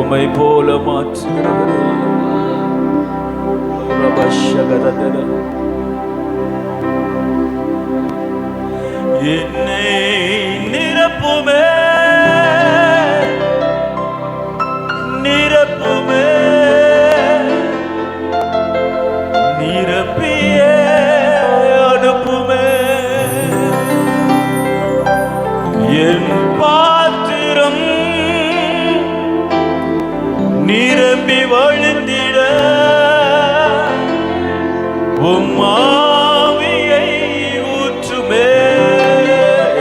உம்மை போல மாற்றுகிறவரே. என்னை நிரப்புமே நிரப்புமே நிரப்பியே அனுப்புமே. என் பாத்திரம் நிரம்பி வழிந்திட உம் ஆவியை ஊற்றுமே.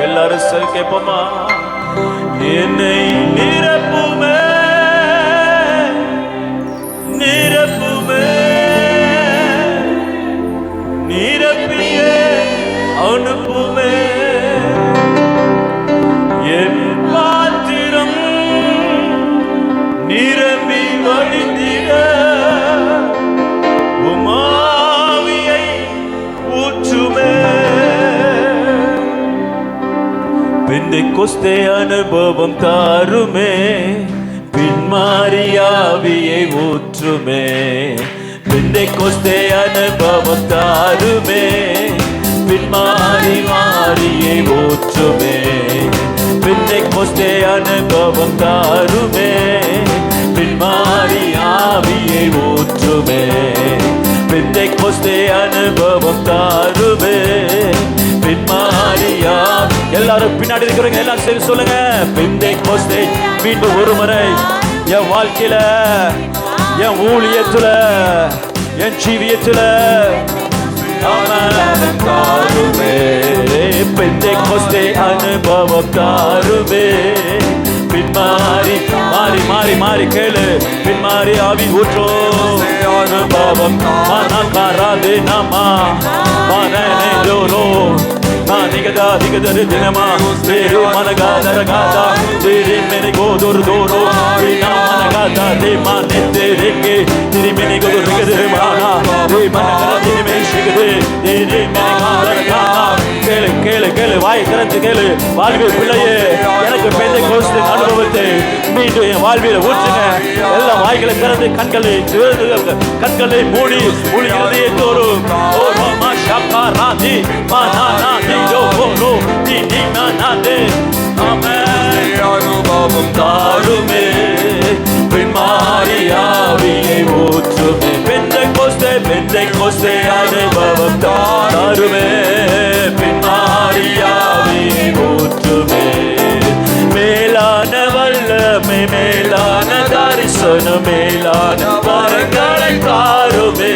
எல்லாரும் சொல்லி கேட்போமா? என்னை நிரப்புமே நிரப்புமே நிரப்பியே அனுப்புமே. என் பாத்திரம் நிரம்பி வழிந்திட உம் ஆவியை ஊற்றுமே. பெந்தெக்கோஸ்தே அனுபவம் தாருமே, பின்மாரியாவியை ஊற்றுமே. பெந்தெக்கோஸ்தே அனுபவம் தாருமே, பின்மாரியை ஊற்றுமே. பெந்தெக்கோஸ்தே அனுபவம் தாருமே, பின்மாரியாவியை ஊற்றுமே. பெந்தெக்கோஸ்தே அனுபவம் தாருமே, பின்மாரியா. எல்லாரும் பின்னாடி இருக்கிறவங்க எல்லாரும் சரி சொல்லுங்க. பெந்தெக்கோஸ்தே மீண்டும் ஒரு முறை என் வாழ்க்கையில, என் ஊழியத்துல, என் ஜீவியத்துல தாருமே. பெந்தெக்கோஸ்தே அனுபவம் தாருமே, பின்மாரி மாறி மாறி மாறி கேளு. பின்மாரி ஆவி ஊற்றோ அனுபவம் காராதே நாமா நிகதா நிகதரு தினமா தேரு மனகாதரகாதா தேரி மேனே கோதுரு தோரோ மனகாதா தே மானே தேரேங்கே திரி மேனே கோதுரு நிகதரு மானா தே மனகர திரிமே சிகதே தேரி மேனே காதரகாதா. கேளு கேளு கேளு, வாய் திறந்து கேளு. வாழ்வில் பிள்ளையே, எனக்கு பெந்தெக்கோஸ்தே அனுபவத்தை மீண்டும் என் வாழ்வில் ஊற்றுங்க. எல்லாம் வாய்களை திறந்து கண்களை மூடி மூழ்கிறது தோறும். ஓ ரோமா ஷாக்கா ராதி மானா நீரோ ஓரோ நீ நானே. ஆமென். அனுபவம் தாருமே, பின்மாரியாவியை ஊற்றுமே. பெந்தெக்கோஸ்தே அனுபவம் தாருமே, பின்மாரியாவியை ஊற்றுமே. மேலான வல்லமை, மேலான தரிசனம், மேலான வரங்களை தாருமே.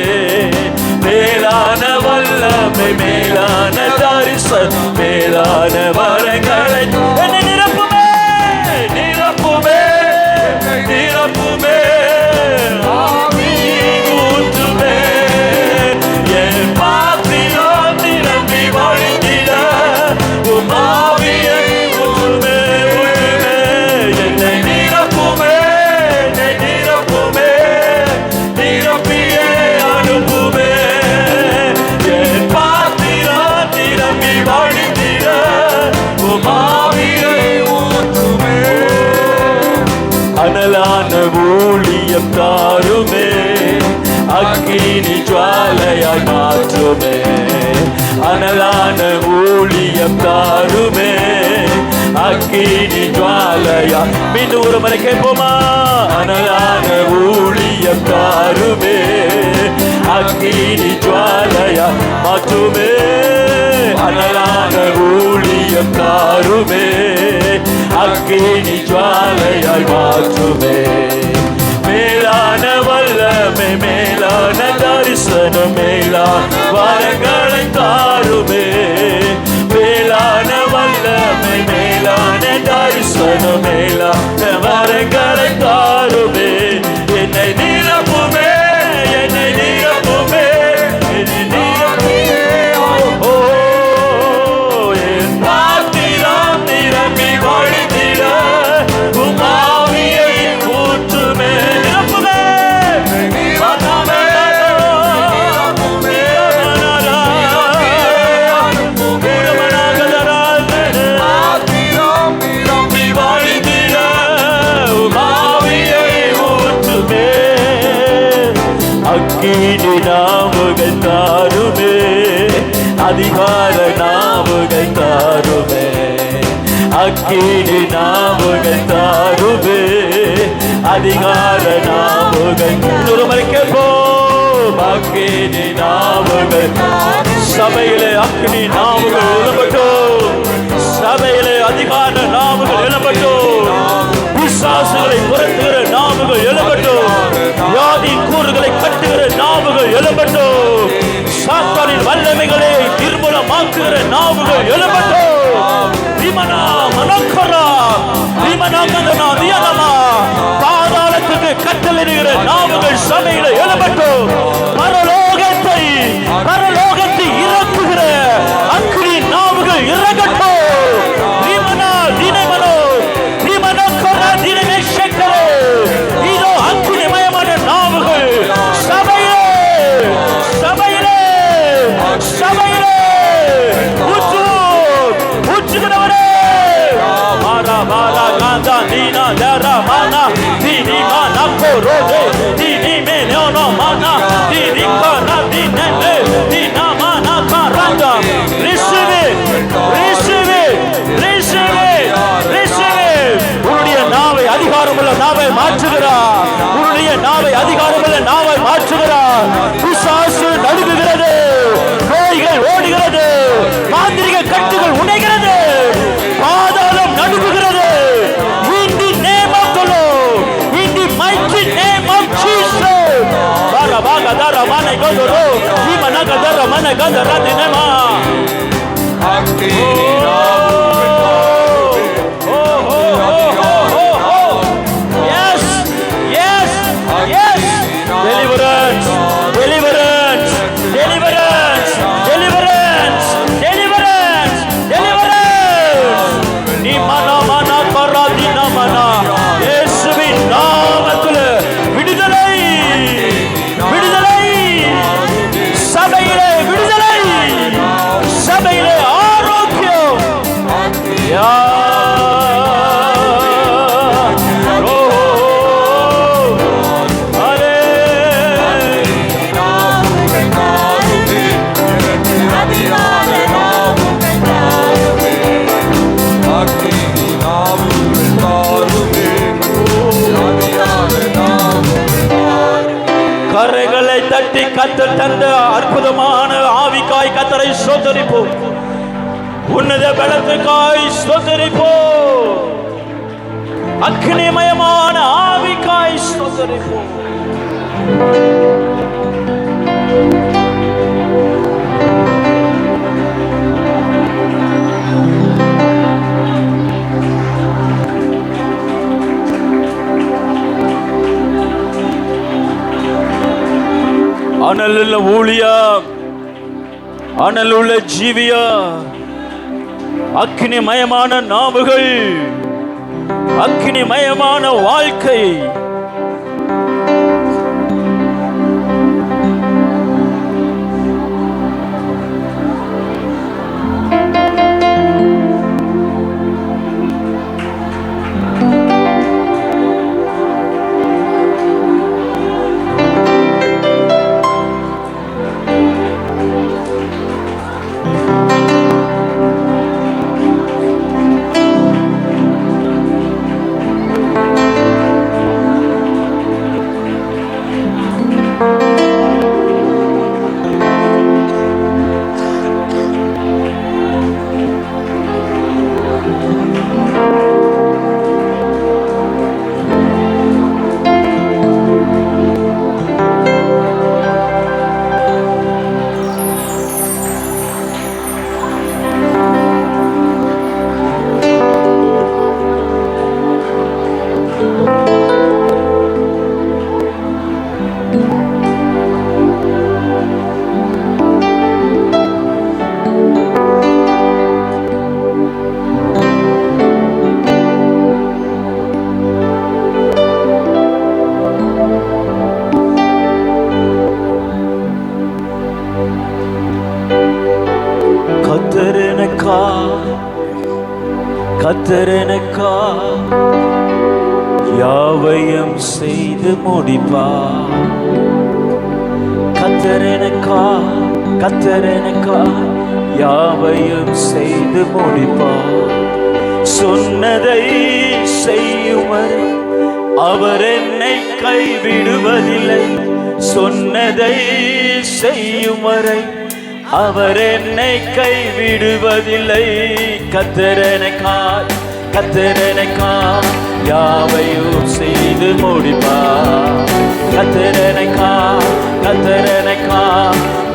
மேலான வல்லமை, மேலான தரிசனம், மேலான வரங்களை என்னை நிரப்புமே நிரப்புமே நிரப்புமே. ஆவியை ஊற்றுமே. என் பாத்திரம் நிரம்பி வழிந்திட உம் ஆவியை ஊற்றுமே ஊற்றுமே. என்னை நிரப்புமே என்னை நிரப்புமே நிரப்பியே அனுப்புமே. என் பாத்திரம் நிரம்பி வழிந்திட உம் ஆவியை ஊற்றுமே. அனலான ஊழியம் தாருமே, அக்கினி ஜுவாலையாய் மாற்றுமே. அனலான ஊழியம் தாருமே, அக்கினி ஜுவாலையாய். மீண்டும் ஒரு முறை கேட்போமா? அனலான ஊழியம் தாருமே, அக்கினி ஜுவாலையாய் மாற்றுமே. அனலான ஊழியம் தாருமே, அக்கினி ஜுவாலையாய் மாற்றுமே. மேலான வல்லமை, மேலான தரிசனம், மேலான வரங்களை தாருமே. மேலான வல்லமை, மேலான தரிசனம், மேலான வரங்களை தாருமே. என்னை நிரப்புமே என்னை நிரப்புமே என்னை நிரப்புமே. ஓ என் பாத்திரம் நிரம்பி வழிந்திட உம் ஆவியை ஊற்றுமே. நிரப்புமே பாத்திரம் நிரம்பி வழிந்திட உம் ஆவியை அக்கினி நாவுகள் தாருமே, அதிகார நாவுகள் தாருமே, அக்கினி நாவுகள் தாருமே, அதிகார நாவுகள். ஒரு முறை கேட்போம். அக்கினி நாவுகள். சபையிலே அக்கினி நாவுகள் எழும்பட்டும், சபையிலே அதிகார நாவுகள் எழும்பட்டும், பிசாசுகளை புரட்டுகிற நாவுகள் எழும்பட்டும், வியாதி கூறுகளை கட்டுகிற நாவுகள் எழும்பட்டும், சாத்தானின் வல்லமைகளை நிர்மூலமாக்குகிற நாவுகள் எழும்பட்டும். பாதாளத்துக்கு கட்டளையிடுகிற நாவுகள் சபையில எழும்பட்டும். பரலோகத்தை இறக்குகிற அக்கினி நாவுகள் இறங்கட்டும். இதோ அக்கினிமயமான நாவுகள் சபையிலே ஊற்றுகிறவரே. மாரா மாரா காந்தா நீனா தரா மானா தீனி மானா கோரோதே தீனி மேனோனோ மானா தீனி கானா தீனே தீனா மானா காராந்தா. உன்னுடைய நாவை அதிகாரமுள்ள நாவை மாற்றுகிறார். உன்னுடைய நாவை அதிகாரமுள்ள நாவை மாற்றுகிறார். பிசாசு நடுங்குகிறது, நோய்கள் ஓடுகிறது, மாந்திரிக கட்டுகள் உடைகிறது, பாதாளம் நடுங்குகிறது. In the name of the Lord, in the mighty name of Jesus. Bara baga dara mane godoro, imana gadara mane gadara dinema. Deliverance, deliverance, deliverance, deliverance, deliverance, deliverance. Ni mana mana paradina mana. Yesuvin நாமத்திலே விடுதலை, விடுதலை, சபையிலே விடுதலை, சபையிலே ஆரோக்கியம். கரைகளை தட்டி கத்தர் தந்த அற்புதமான ஆவிக்காய் கத்தரை ஸ்தோத்திரிப்போம். உன்னத பலத்துக்காய் ஸ்தோத்திரிப்போம். அக்னிமயமான ஆவிக்காய் ஸ்தோத்திரிப்போம். அனலுள்ள ஊழியம், அனலுள்ள ஜீவியா, அக்னிமயமான நாவுகள், அக்னிமயமான வாழ்க்கை. கத்தரனக்கா யாவையும் செய்து முடிப்பார். கத்தரனுக்காய் யாவையும் செய்து முடிப்பார். சொன்னதை செய்யும் வரை அவர் என்னை கைவிடுவதில்லை. சொன்னதை செய்யும் வரை அவர் என்னை கைவிடுவதில்லை. கத்தரனுக்காய் யாவையும் செய்து முடிப்பார். கத்தரனுக்காய்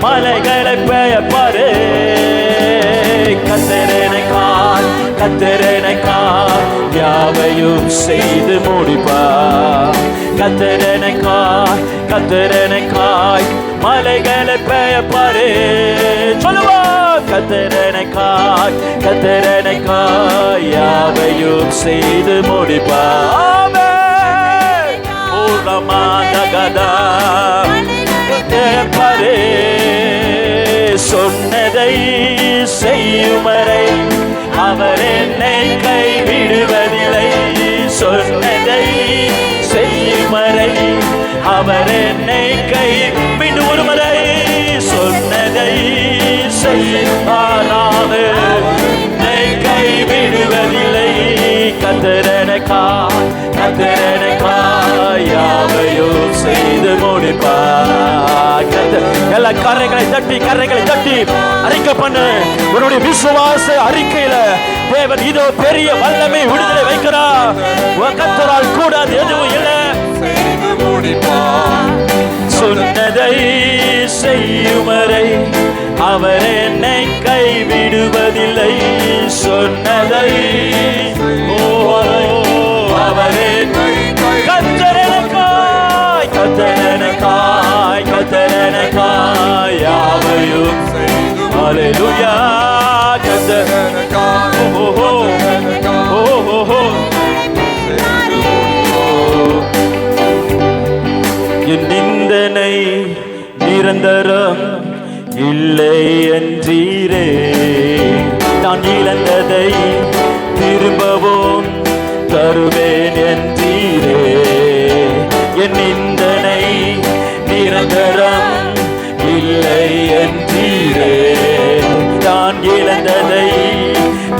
மலைகளை பெயர்ப்பாரே. கத்தரனுக்காய் யாவையும் செய்து முடிப்பார். கத்தரனுக்காய் மலைகளை பெயர்ப்பாரே. சொல்லுவார். கத்தரனுக்காய் யாவையும் செய்து முடிப்பார். பூர்ணமானகதா பெயர்ப்பாரே. சொன்னதை செய்யும் வரை அவர் என்னை கைவிடுவதில்லை. சொன்னதை செய்யும் வரை அவர் என்னை மீண்டும் ஒரு முறை சொன்னதை செய்யாமல் என்னை கைவிடுவதில்லை. கத்தரனுக்காய் யாவையும் செய்து முடிப்பார். எல்லா கரைகளை தட்டி அறிக்கை பண்ணு. உன்னுடைய விசுவாச அறிக்கையில தேவன் இதோ பெரிய வல்லமை விடுதலை வைக்கிறார். கர்த்தரால் கூடாது எதுவும் இல்லை. சொன்னதை செய்யும் வரை அவர் என்னை கைவிடுவதில்லை. சொன்னதை அவர் கத்தரனுக்காய் யாவையும் ஹல்லேலூயா. என் நிந்தனை நிரந்தரம் இல்லை என்றீரே. நான் இழந்ததை திரும்பவும் தருவேன் என்றீரே. என் நிந்தனை நிரந்தரம் இல்லை என்றீரே. நான் இழந்ததை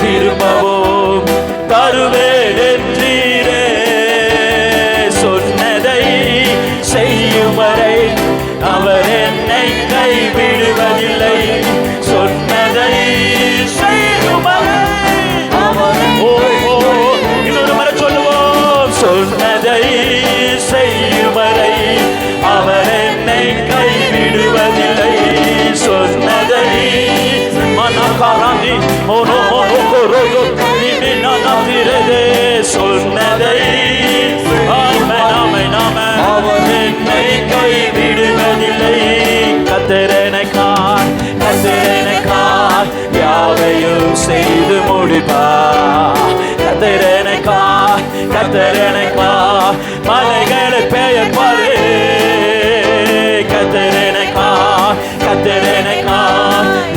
திரும்பவும் தருவேன் என்றீரே. சொன்னதை செய்யும் வரை அவர் என்னை கைவிடுவதில்லை. சொன்னதை செய்யும் வரை இன்னொரு முறை சொல்லுவோம். சொன்னதை செய்யும் வரை அவர் என்னை கைவிடுவதில்லை. சொன்னதை மனகாராந்தி சொன்னதை அவர் என்னை கைவிடுவதில்லை. கத்தரனுக்காய் யாவையும் செய்து முடிப்பார். கத்தரனுக்காய் மலைகளை பெயர்ப்பாரே. கத்தரனுக்காய்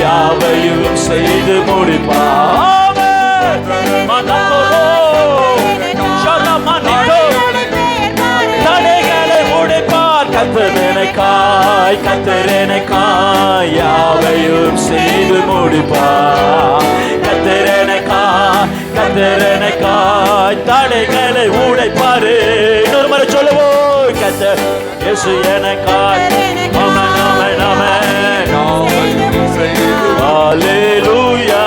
யாவையும் செய்து முடிப்பார். தடைகளை உடைப்பார். கத்தரனுக்காய் யாவையும் செய்து முடிப்பார். கத்தரனுக்காய் தடைகளை உடைப்பாரு. இன்னொரு முறை சொல்லுவோம். இயேசு எனக்காய் ஹல்லேலூயா.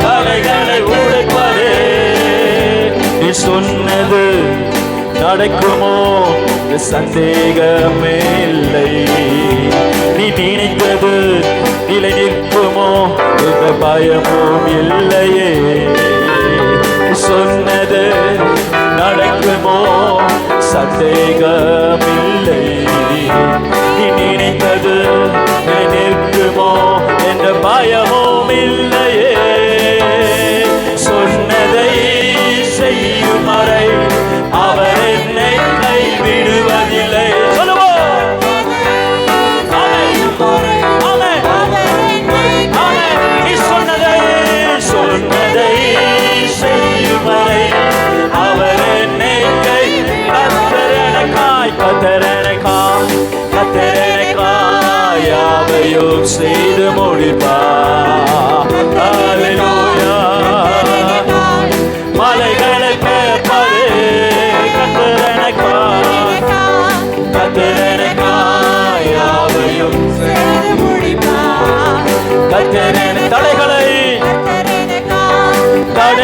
தடைகளை உடைப்பாரு. நீ சொன்னது நடக்குமோ சந்தேகமே இல்லை. நீ நினைத்தது நிலை நிற்குமோ எந்த பயமும் இல்லையே. சொன்னது நடக்குமோ சந்தேகம் இல்லை. நீ நினைத்தது நிலை நிற்குமோ என்ற பயமும் இல்லையே. சொன்னதை செய்யும் வரை அவர் என்னை கைவிடுவதில்லை. சொன்னதை செய்யும் வரை அவர் என்னை கத்தரனுக்காய்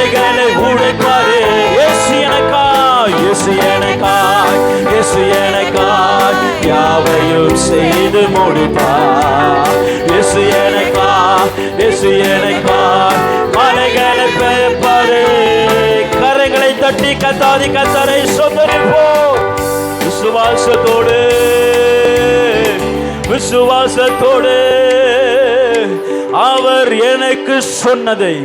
மலைகளை உடைப்பாரு. இயேசு எனக்காய், இயேசு எனக்காய், இயேசு எனக்காய் யாவையும் செய்து முடிப்பார். இயேசு எனக்காய், இயேசு எனக்காய் மலைகளை பெயர்ப்பாரு. கரங்களை தட்டி கத்தாதி கத்தரை சொந்தரிப்போம். விசுவாசத்தோடு, விசுவாசத்தோடு அவர் எனக்கு சொன்னதை,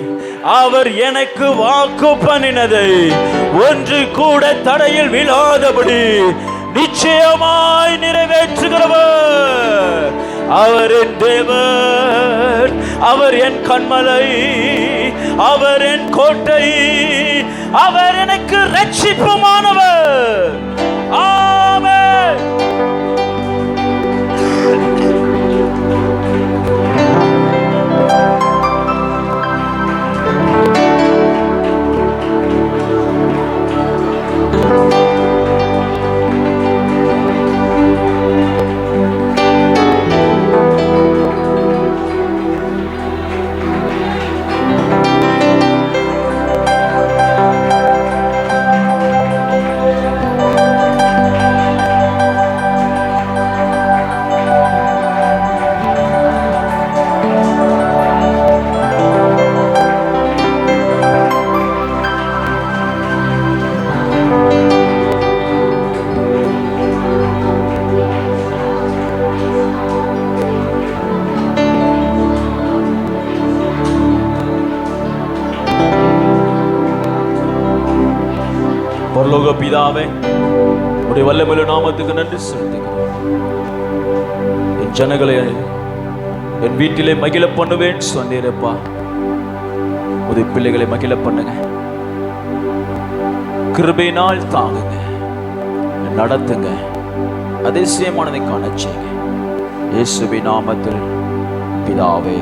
அவர் எனக்கு வாக்கு பண்ணினதை ஒன்று கூட தடையில் விழாதபடி நிச்சயமாய் நிறைவேற்றுகிறவர். அவர் என் தேவன், அவர் என் கண்மலை, அவர் என் கோட்டை, அவர் எனக்கு ரட்சிப்புமானவர். ஆமென். பரலோக பிதாவே, உடைய வல்லமையுள்ள நாமத்துக்கு நன்றி செலுத்துகிறேன். என் ஜனங்களை என் வீட்டிலே மகிழ பண்ணுவேன் சொன்னீரப்பா. உடைய பிள்ளைகளை மகிழ பண்ணுங்க, கிருபையினால் தாங்குங்க, நடத்துங்க, அதிசயமானதை காண செய்யுங்க. இயேசுவின் நாமத்தில் பிதாவே.